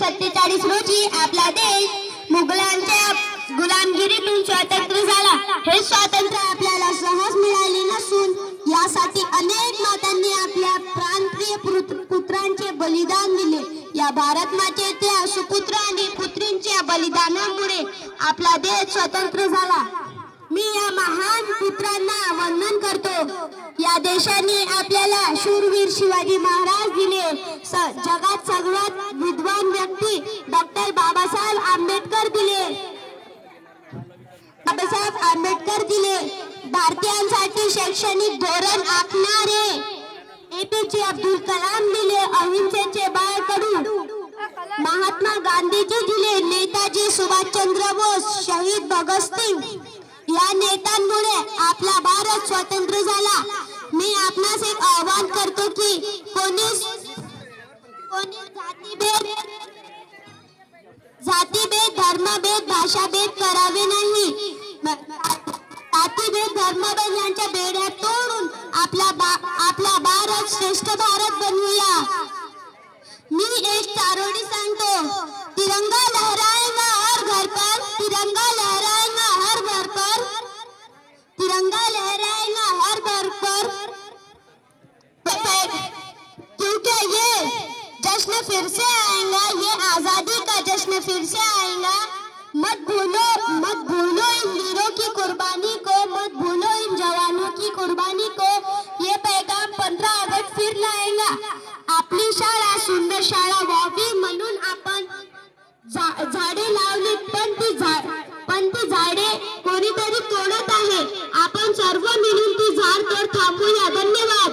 1947 रोजी आपला देश मुघलांच्या गुलामगिरीतून स्वतंत्र झाला। हे स्वातंत्र्य आपल्याला सहज मिळाले नसून यासाठी अनेक मातांनी आपल्या प्राणप्रिय पुत्रांचे बलिदान दिले। या भारत मातेच्या सुपुत्र आणि पुत्रींच्या बलिदानामुळे आपला देश स्वतंत्र झाला। मी या महान पुत्रांना वंदन करतो। या देशाने आपल्याला शूरवीर शिवाजी महाराज दिले। जगात सर्वात विद्वान व्यक्ती डॉक्टर बाबासाहेब आंबेडकर दिले। भारतीयांसाठी शैक्षणिक धोरण आखणारे एपीजे अब्दुल कलाम दिले। अहिंसेचे बाळकडू महात्मा गांधीजी दिले। नेताजी सुभाषचंद्र बोस, शहीद भगतसिंग या नेत्यांमुळे आपला भारत स्वतंत्र झाला। मी आपणास एक आवाहन करतो की कोणी जातीभेद, धर्मभेद, भाषाभेद करावे नाही। जातीभेद, धर्मभेद यांच्या बेड्या तोडून आपला भारत श्रेष्ठ भारत बनवूया। मी एक चारोळी सांगतो, तिरंगा लहराएगा हर घर पर, तिरंगा लहराएगा हर घर पर, तिरंगा लहराएगा हर घर पर, क्योंकि ये जश्न फिर से आएगा, ये आजादी का जश्न फिर से आएगा। मत भूलो इन वीरों की कुर्बानी को, मत भूलो इन जवानों की कुर्बानी को। ये पैगाम 15 अगस्त फिर लाएगा। आपली शाळा सुंदर शाळा व्हावी म्हणून आपण झाडे लावली, पण ती झाडे कोणीतरी तोडत आहे। आपण सर्व मिळून ती झाड तोड थांबवूया। धन्यवाद।